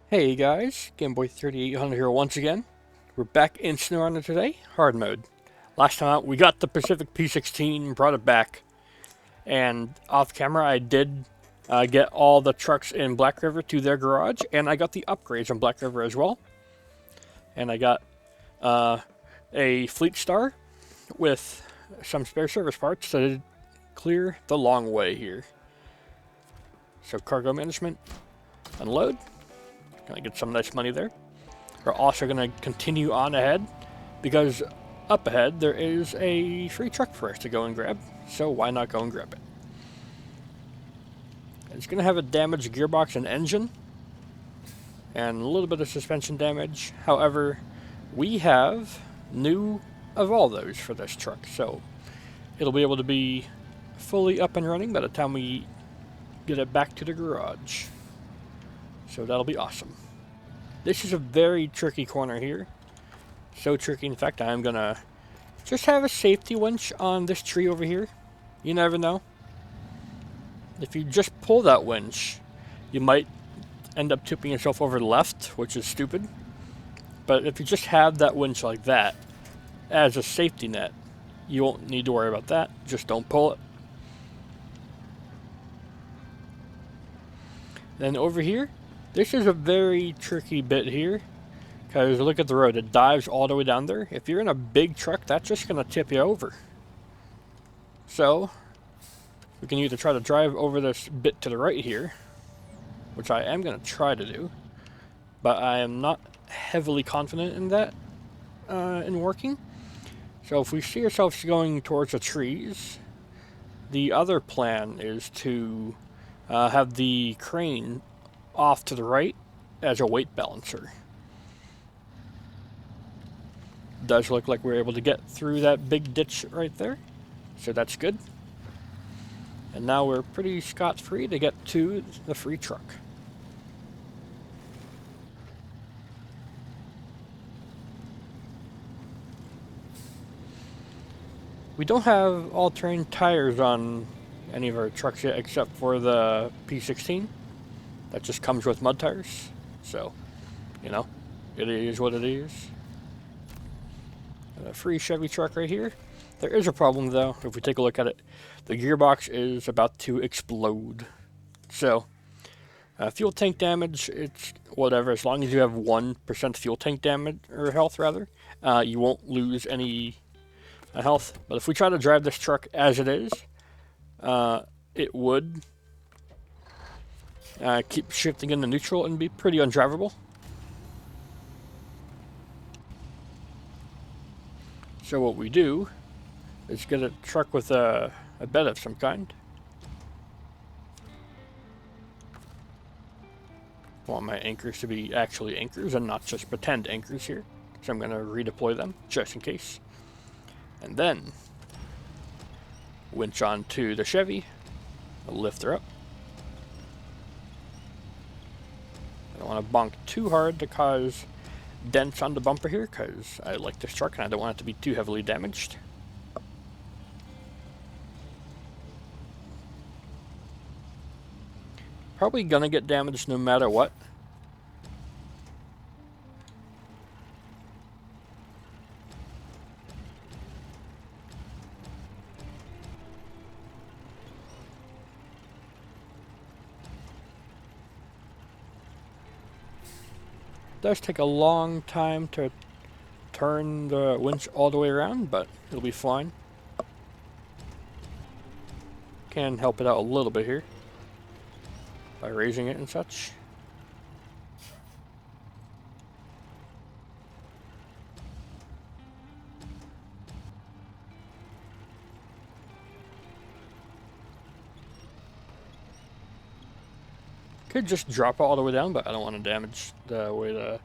Hey guys, Gameboy 3800 here once again. We're back in Snowrunner today, hard mode. Last time out, we got the Pacific P16, brought it back, and off camera I did get all the trucks in Black River to their garage, and I got the upgrades on Black River as well. And I got a Fleet Star with some spare service parts to clear the long way here. So cargo management, unload. Gonna get some nice money there. We're also gonna continue on ahead because up ahead there is a free truck for us to go and grab. So why not go and grab it? It's gonna have a damaged gearbox and engine and a little bit of suspension damage. However, we have new of all those for this truck, so it'll be able to be fully up and running by the time we get it back to the garage. So that'll be awesome. This is a very tricky corner here. So tricky, in fact, I'm gonna just have a safety winch on this tree over here. You never know. If you just pull that winch, you might end up tipping yourself over left, which is stupid. But if you just have that winch like that as a safety net, you won't need to worry about that. Just don't pull it. Then over here, this is a very tricky bit here, because look at the road, it dives all the way down there. If you're in a big truck, that's just going to tip you over. So, we can either try to drive over this bit to the right here, which I am going to try to do, but I am not heavily confident in that, in working. So if we see ourselves going towards the trees, the other plan is to have the crane off to the right as a weight balancer. Does look like we're able to get through that big ditch right there, so that's good. And now we're pretty scot-free to get to the free truck. We don't have all-terrain tires on any of our trucks yet except for the P16. That just comes with mud tires, so, you know, it is what it is. A free Chevy truck right here. There is a problem though, if we take a look at it. The gearbox is about to explode. So, fuel tank damage, it's whatever, as long as you have 1% fuel tank damage, or health rather, you won't lose any health. But if we try to drive this truck as it is, it would keep shifting into neutral and be pretty undrivable. So what we do is get a truck with a bed of some kind. I want my anchors to be actually anchors and not just pretend anchors here. So I'm going to redeploy them just in case. And then winch onto the Chevy, I'll lift her up. I don't want to bonk too hard to cause dents on the bumper here, because I like this truck and I don't want it to be too heavily damaged. Probably gonna get damaged no matter what. It does take a long time to turn the winch all the way around, but it'll be fine. Can help it out a little bit here by raising it and such. Could just drop it all the way down, but I don't want to damage the way the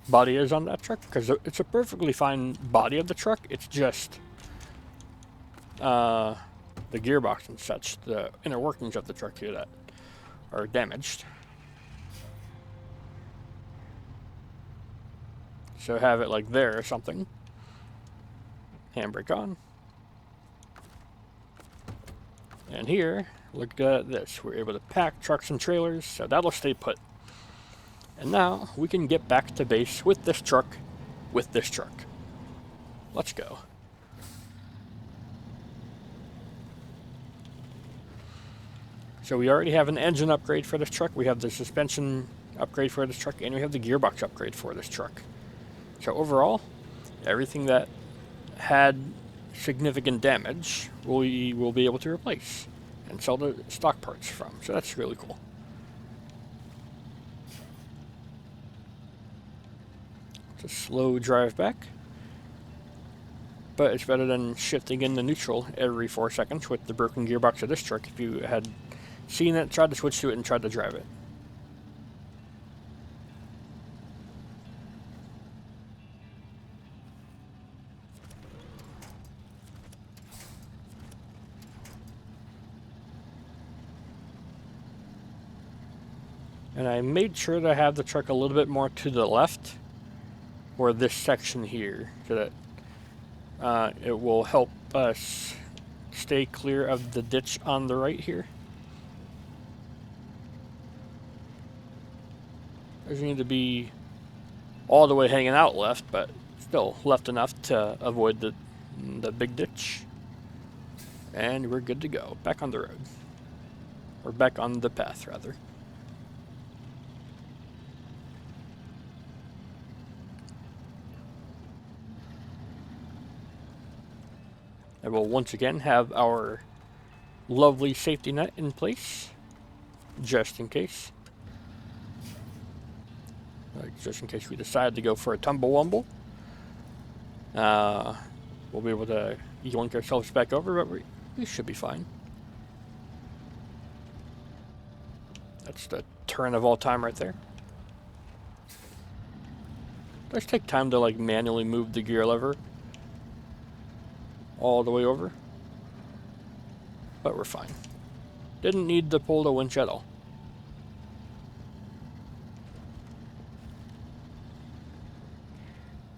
body is on that truck, because it's a perfectly fine body of the truck. It's just the gearbox and such, the inner workings of the truck here that are damaged. So have it like there or something. Handbrake on. And here, look at this. We're able to pack trucks and trailers, so that'll stay put. And now we can get back to base with this truck, Let's go. So we already have an engine upgrade for this truck, we have the suspension upgrade for this truck, and we have the gearbox upgrade for this truck. So overall, everything that had significant damage we will be able to replace and sell the stock parts from. So that's really cool. It's a slow drive back, but it's better than shifting into neutral every 4 seconds with the broken gearbox of this truck if you had seen it, tried to switch to it, and tried to drive it. And I made sure to have the truck a little bit more to the left, or this section here, so that it will help us stay clear of the ditch on the right here. Doesn't need to be all the way hanging out left, but still left enough to avoid the big ditch. And we're good to go. Back on the road. Or back on the path, rather. And we'll once again have our lovely safety net in place, just in case. Just in case we decide to go for a tumble-wumble. We'll be able to yoink ourselves back over, but we should be fine. That's the turn of all time right there. Let's take time to like manually move the gear lever all the way over. But we're fine. Didn't need to pull the winch at all.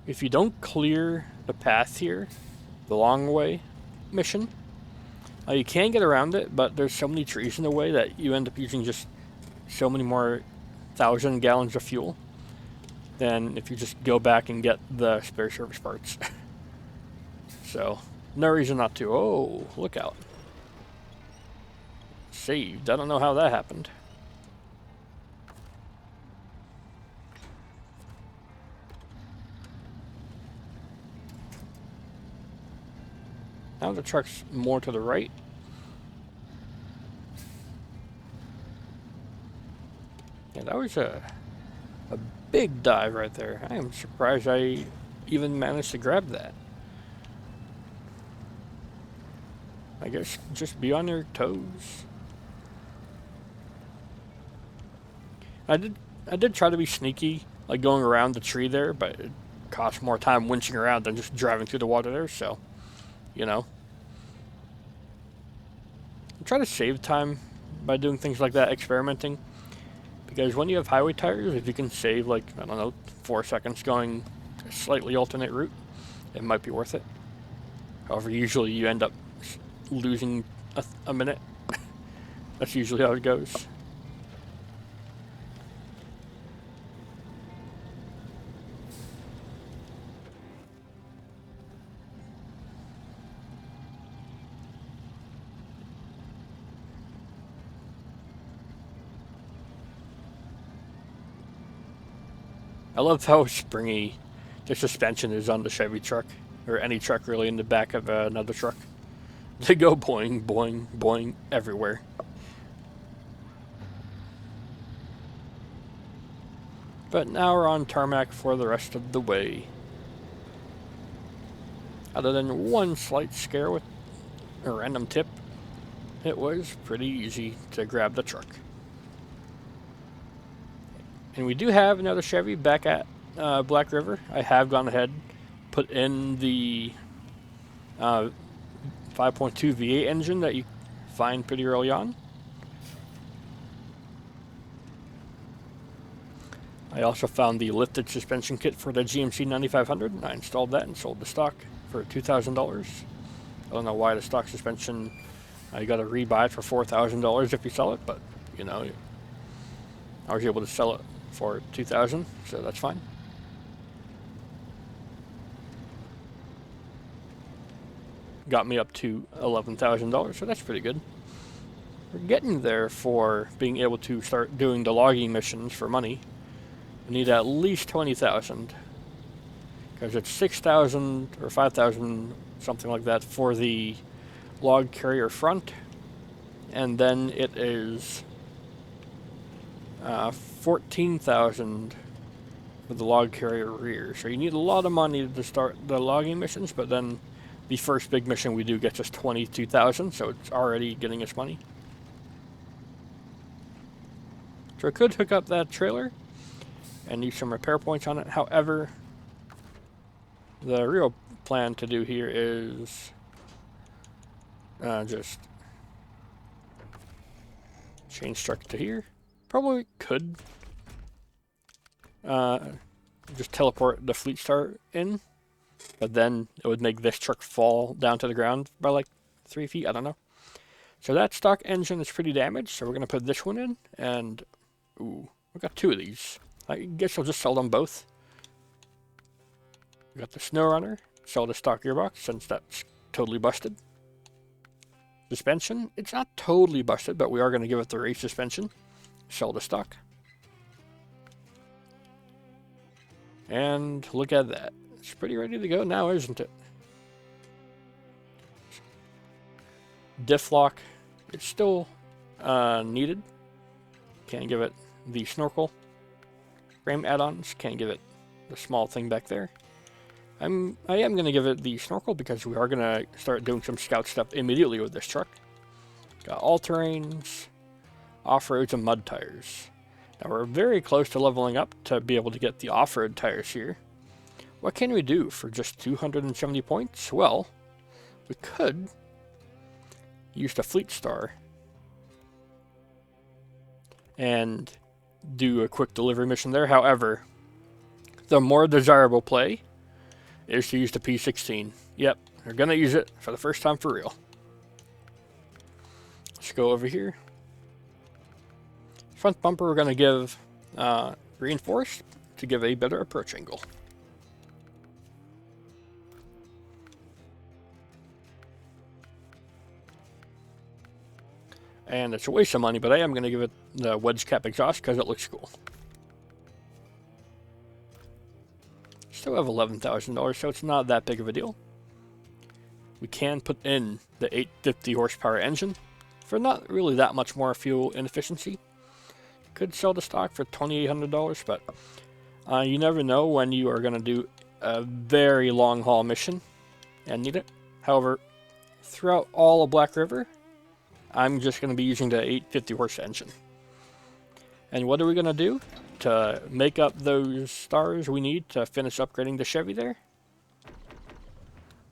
If you don't clear the path here, the long way mission, you can get around it, but there's so many trees in the way that you end up using just so many more 1,000 gallons of fuel than if you just go back and get the spare service parts. So, no reason not to. Oh, look out. Saved. I don't know how that happened. Now the truck's more to the right. Yeah, that was a big dive right there. I am surprised I even managed to grab that. I guess just be on your toes. I did try to be sneaky, like going around the tree there, but it cost more time winching around than just driving through the water there, so, you know. I try to save time by doing things like that, experimenting. Because when you have highway tires, if you can save, like, I don't know, 4 seconds going a slightly alternate route, it might be worth it. However, usually you end up losing a minute. That's usually how it goes. I love how springy the suspension is on the Chevy truck, or any truck really, in the back of another truck. They go boing, boing, boing everywhere. But now we're on tarmac for the rest of the way. Other than one slight scare with a random tip, it was pretty easy to grab the truck. And we do have another Chevy back at Black River. I have gone ahead, put in the 5.2 V8 engine that you find pretty early on. I also found the lifted suspension kit for the GMC 9500, and I installed that and sold the stock for $2,000. I don't know why the stock suspension, you got to rebuy it for $4,000 if you sell it, but, you know, I was able to sell it for 2,000, so that's fine. Got me up to $11,000, so that's pretty good. We're getting there for being able to start doing the logging missions for money. We need at least 20,000, because it's 6,000 or 5,000, something like that, for the log carrier front, and then it is 14,000 for the log carrier rear. So you need a lot of money to start the logging missions, but then the first big mission we do gets us 22,000, so it's already getting us money. So I could hook up that trailer and use some repair points on it. However, the real plan to do here is just change truck to here. Probably could just teleport the fleet star in, but then it would make this truck fall down to the ground by like 3 feet. I don't know. So that stock engine is pretty damaged, so we're going to put this one in, and ooh, we got 2 of these. I guess I'll just sell them both. We got the Snowrunner, sell the stock gearbox since that's totally busted. Suspension, it's not totally busted, but we are going to give it the race suspension. Sell the stock. And look at that. It's pretty ready to go now, isn't it? Diff lock, it's still needed. Can't give it the snorkel. Frame add-ons, can't give it the small thing back there. I am going to give it the snorkel because we are going to start doing some scout stuff immediately with this truck. Got all-terrains, off-roads, and mud tires. Now we're very close to leveling up to be able to get the off-road tires here. What can we do for just 270 points? Well, we could use the Fleet Star and do a quick delivery mission there. However, the more desirable play is to use the P16. Yep, we're going to use it for the first time for real. Let's go over here. Front bumper we're going to give reinforced to give a better approach angle. And it's a waste of money, but I am going to give it the wedge cap exhaust because it looks cool. Still have $11,000, so it's not that big of a deal. We can put in the 850 horsepower engine for not really that much more fuel inefficiency. Could sell the stock for $2,800, but you never know when you are going to do a very long haul mission and need it. However, throughout all of Black River, I'm just going to be using the 850 horse engine. And what are we going to do to make up those stars we need to finish upgrading the Chevy there?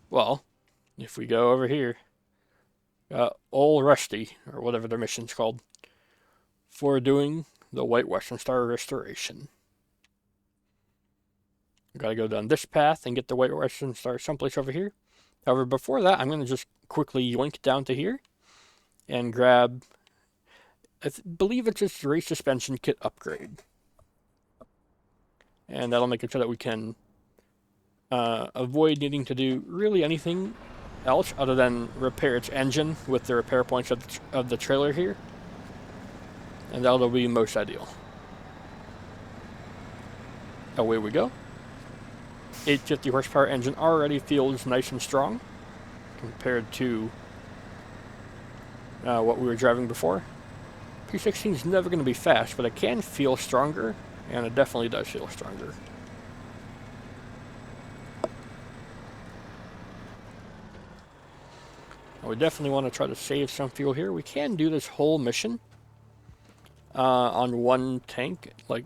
Well, if we go over here, Old Rusty, or whatever their mission's called, for doing the White Western Star restoration. We've got to go down this path and get the White Western Star someplace over here. However, before that, I'm going to just quickly yoink down to here and grab, I believe it's just race suspension kit upgrade. And that'll make it so that we can avoid needing to do really anything else other than repair its engine with the repair points of the trailer here. And that'll be most ideal. Away we go. 850 horsepower engine already feels nice and strong compared to what we were driving before. P16 is never going to be fast, but it can feel stronger, and it definitely does feel stronger. We definitely want to try to save some fuel here. We can do this whole mission on one tank, like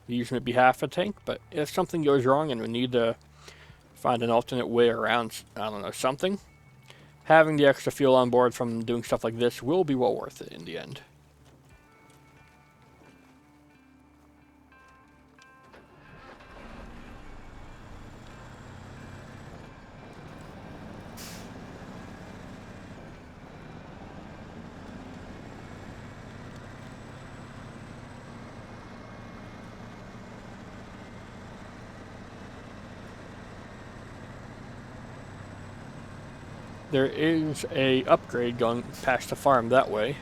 use maybe half a tank, but if something goes wrong and we need to find an alternate way around, I don't know, something, having the extra fuel on board from doing stuff like this will be well worth it in the end. there is a upgrade going past the farm that way,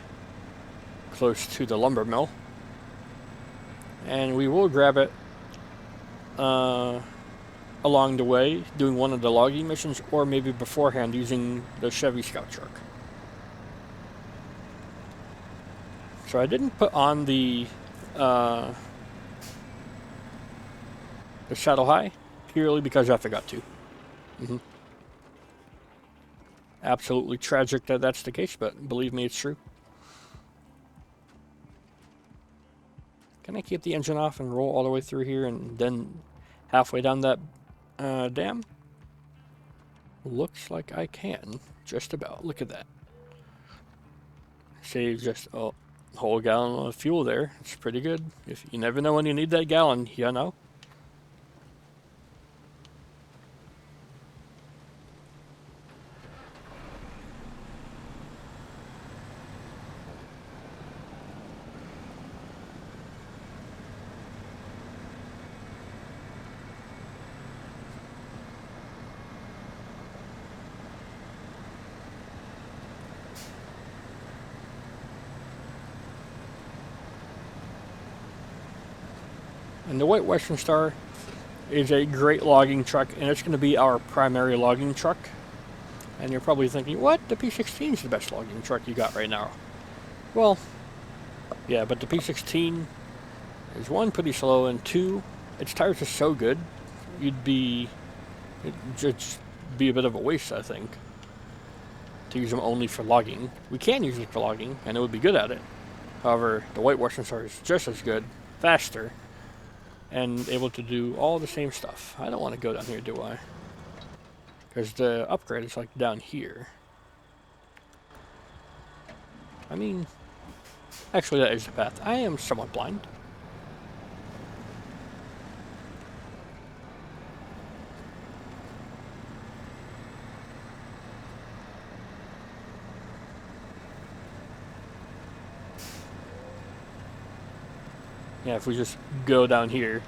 close to the lumber mill, and we will grab it along the way, doing one of the logging missions, or maybe beforehand using the Chevy Scout truck. So I didn't put on the Shadow High, purely because I forgot to. Absolutely tragic that that's the case, but believe me, it's true. Can I keep the engine off and roll all the way through here and then halfway down that dam? Looks like I can, just about. Look at that. Save just a whole gallon of fuel there. It's pretty good. If you never know when you need that gallon, you know. And the White Western Star is a great logging truck, and it's going to be our primary logging truck. And you're probably thinking, what? The P16 is the best logging truck you got right now. Well, yeah, but the P16 is one, pretty slow, and two, its tires are so good, it'd just be a bit of a waste, I think, to use them only for logging. We can use it for logging, and it would be good at it. However, the White Western Star is just as good, faster, and able to do all the same stuff. I don't want to go down here, do I? Because the upgrade is like down here. I mean, actually that is the path. I am somewhat blind. Yeah, if we just go down here,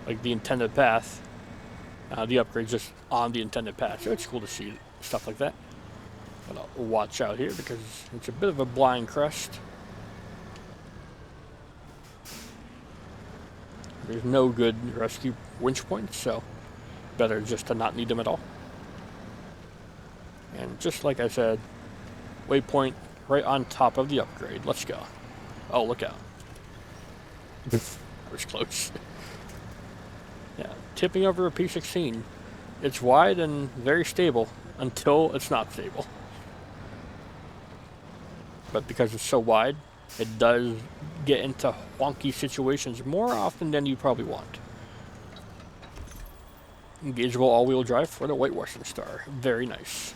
like the intended path, the upgrade's just on the intended path. So it's cool to see stuff like that. But I'll watch out here because it's a bit of a blind crest. There's no good rescue winch points, so better just to not need them at all. And just like I said, waypoint right on top of the upgrade. Let's go. Oh, look out. That was close. Yeah, tipping over a P16. It's wide and very stable until it's not stable. But because it's so wide, it does get into wonky situations more often than you probably want. Engageable all-wheel drive for the White Western Star. Very nice.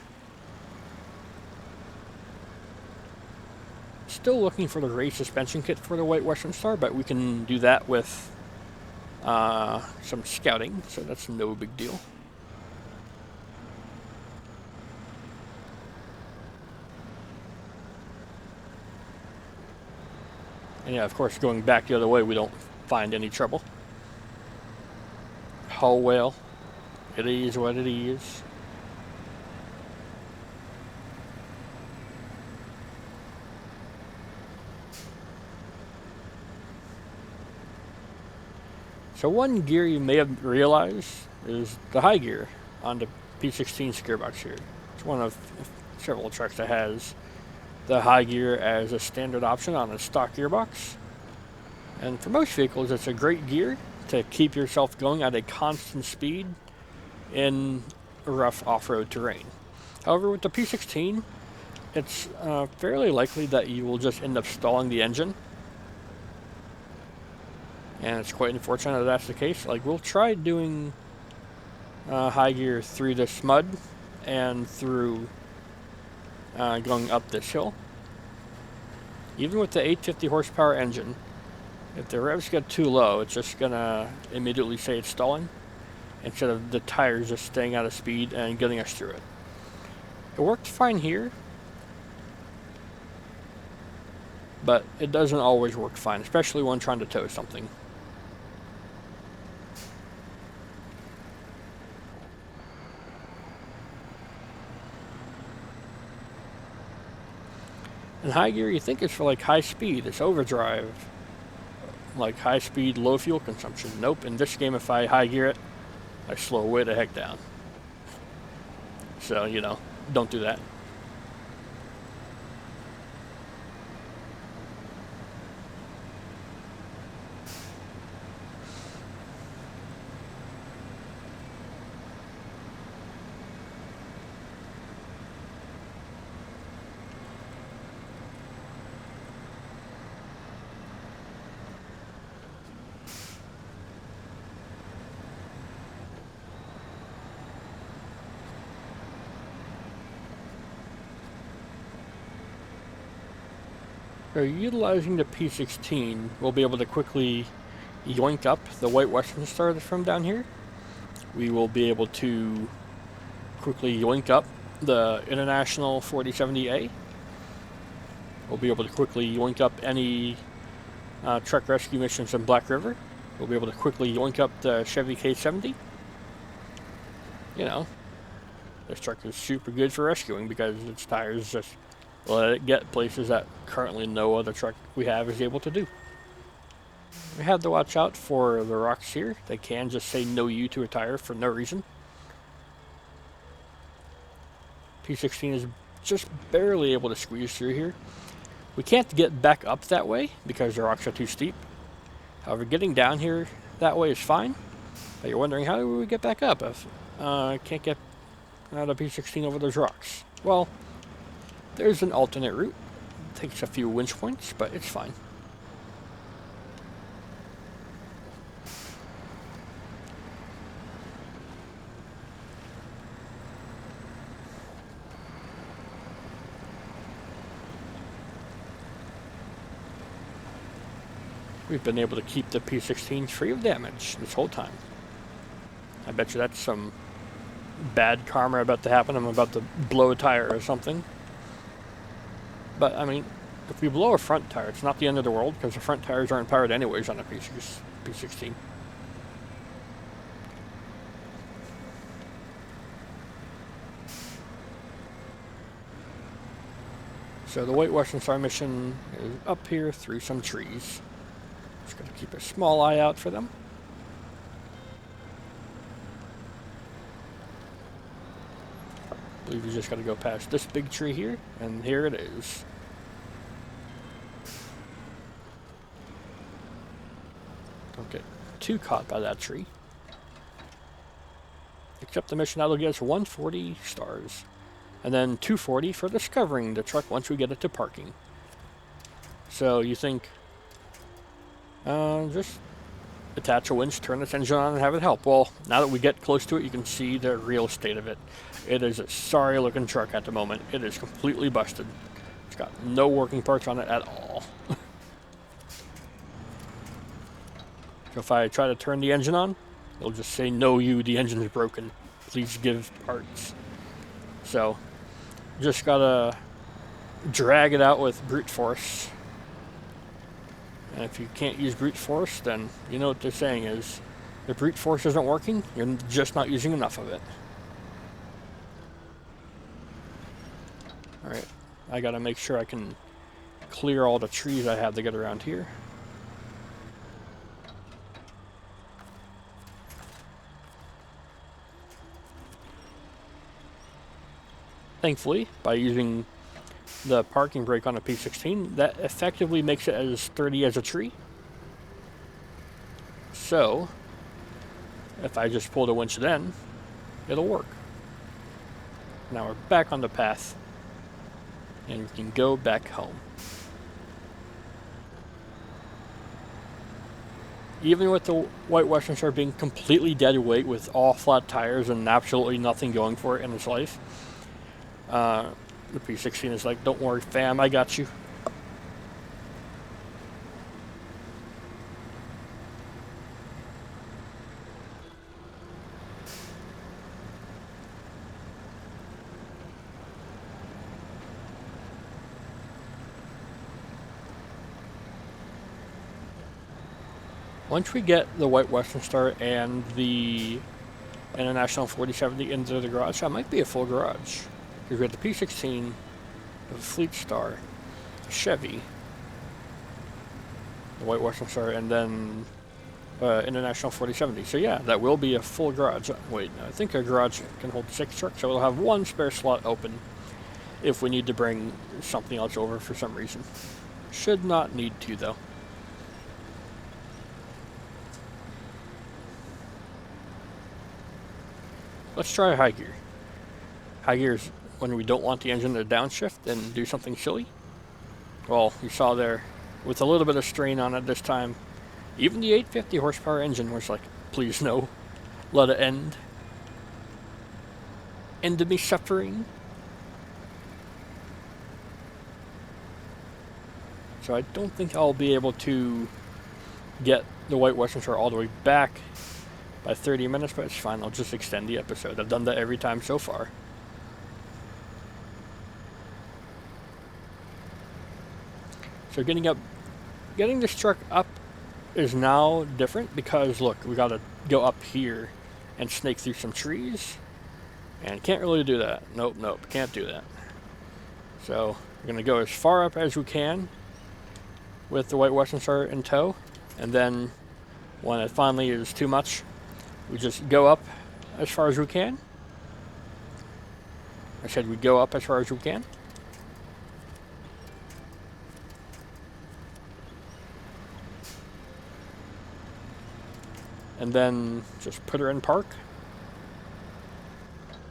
Still looking for the race suspension kit for the White Western Star, but we can do that with some scouting, so that's no big deal. And yeah, of course, going back the other way, we don't find any trouble. Oh well, it is what it is. So one gear you may have realized is the high gear on the P16's gearbox here. It's one of several trucks that has the high gear as a standard option on a stock gearbox. And for most vehicles, it's a great gear to keep yourself going at a constant speed in rough off-road terrain. However, with the P16, it's fairly likely that you will just end up stalling the engine. And it's quite unfortunate that that's the case. Like, we'll try doing high gear through this mud and through going up this hill. Even with the 850 horsepower engine, if the revs get too low, it's just gonna immediately say it's stalling, instead of the tires just staying out of speed and getting us through it. It worked fine here, but it doesn't always work fine, especially when trying to tow something. And high gear, you think it's for like high speed, it's overdrive, like high speed, low fuel consumption. Nope, in this game if I high gear it, I slow way the heck down. So, you know, don't do that. So utilizing the P16, we'll be able to quickly yoink up the White Western Star from down here. We will be able to quickly yoink up the International 4070A. We'll be able to quickly yoink up any truck rescue missions in Black River. We'll be able to quickly yoink up the Chevy K70. You know, this truck is super good for rescuing because its tires just let it get places that currently no other truck we have is able to do. We have to watch out for the rocks here. They can just say no you to a tire for no reason. P16 is just barely able to squeeze through here. We can't get back up that way because the rocks are too steep. However, getting down here that way is fine. But you're wondering, how do we get back up if I can't get out of P16 over those rocks? Well, there's an alternate route. It takes a few winch points, but it's fine. We've been able to keep the P16 free of damage this whole time. I bet you that's some bad karma about to happen. I'm about to blow a tire or something. But, I mean, if we blow a front tire, it's not the end of the world, because the front tires aren't powered anyways on a P16. So the White Western Star mission is up here through some trees. Just going to keep a small eye out for them. I believe you just got to go past this big tree here, and here it is. Don't get too caught by that tree. Accept the mission, that'll get us 140 stars. And then 240 for discovering the truck once we get it to parking. So you think, just attach a winch, turn its engine on, and have it help. Well, now that we get close to it, you can see the real state of it. It is a sorry looking truck at the moment. It is completely busted. It's got no working parts on it at all. So if I try to turn the engine on, it'll just say, no you, the engine is broken. Please give parts. So, just gotta drag it out with brute force. And if you can't use brute force, then you know what they're saying is, if brute force isn't working, you're just not using enough of it. Alright, I gotta make sure I can clear all the trees I have to get around here. Thankfully, by using the parking brake on a P16, that effectively makes it as sturdy as a tree. So, if I just pull the winch then, it'll work. Now we're back on the path, and we can go back home. Even with the White Western Star being completely dead weight with all flat tires and absolutely nothing going for it in its life, the P16 is like, don't worry fam, I got you. Once we get the White Western Star and the International 4070 into the garage, that might be a full garage. Because we have the P16, the Fleet Star, Chevy, the White Western Star, and then International 4070. So yeah, that will be a full garage. Wait, no, I think a garage can hold 6 trucks, so we'll have 1 spare slot open if we need to bring something else over for some reason. Should not need to, though. Let's try high gear. High gear is when we don't want the engine to downshift and do something silly. Well, you saw there, with a little bit of strain on it this time, even the 850 horsepower engine was like, please no, let it end. End of me suffering. So I don't think I'll be able to get the White Western Star all the way back by 30 minutes, but it's fine. I'll just extend the episode. I've done that every time so far. So getting this truck up is now different because look, we gotta go up here and snake through some trees, and can't really do that. Nope, can't do that. So we're gonna go as far up as we can with the White Western Star in tow, and then when it finally is too much, we just go up as far as we can. I said we go up as far as we can. And then just put her in park.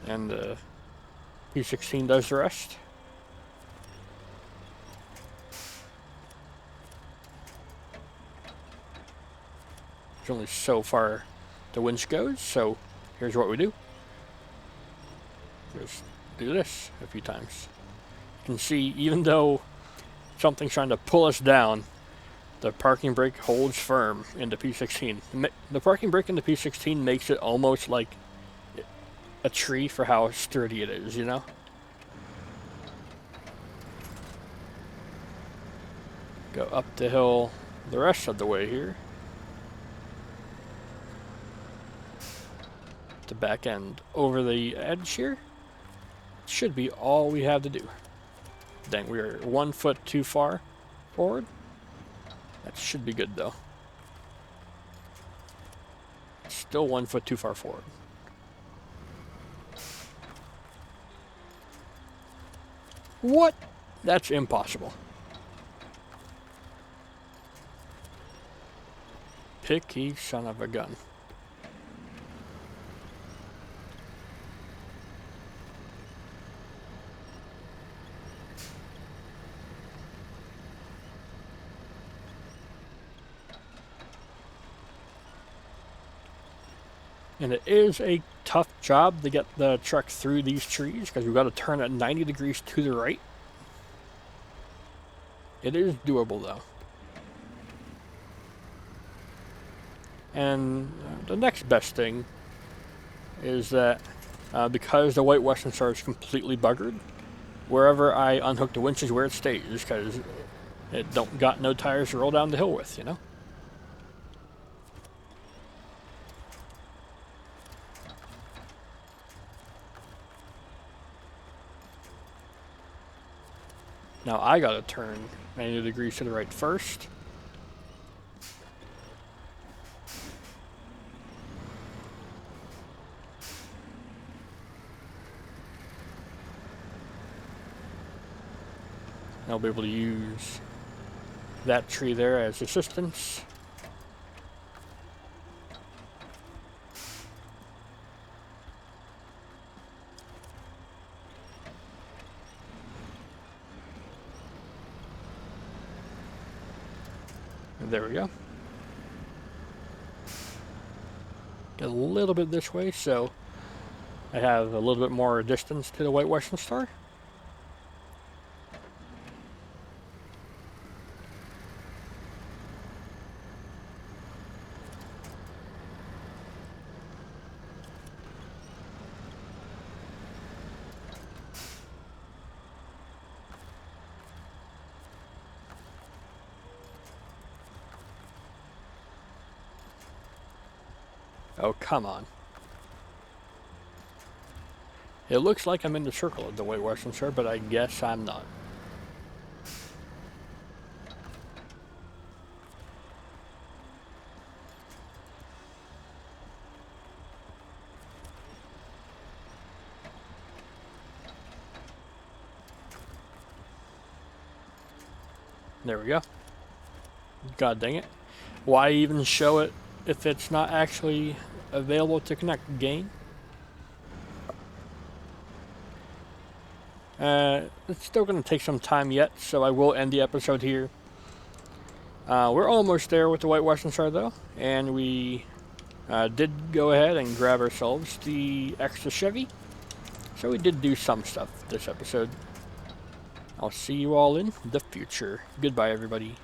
And P16 does the rest. There's only so far the winch goes, so here's what we do. Just do this a few times. You can see, even though something's trying to pull us down, the parking brake holds firm in the P16. The parking brake in the P16 makes it almost like a tree for how sturdy it is, you know? Go up the hill the rest of the way here. The back end over the edge here. Should be all we have to do. Dang, we are 1 foot too far forward. That should be good though. Still 1 foot too far forward. What? That's impossible. Picky son of a gun. And it is a tough job to get the truck through these trees because we've got to turn at 90 degrees to the right. It is doable though. And the next best thing is that because the White Western Star is completely buggered, wherever I unhook the winch is where it stays because it don't got no tires to roll down the hill with, you know? Now I gotta turn 90 degrees to the right first. I'll be able to use that tree there as assistance. There we go. Get a little bit this way, so I have a little bit more distance to the White Western Star. Oh, come on. It looks like I'm in the circle of the White Western Star, but I guess I'm not. There we go. God dang it. Why even show it if it's not actually available to connect? Game? It's still going to take some time yet, so I will end the episode here. We're almost there with the White Western Star, though, and we did go ahead and grab ourselves the extra Chevy. So we did do some stuff this episode. I'll see you all in the future. Goodbye, everybody.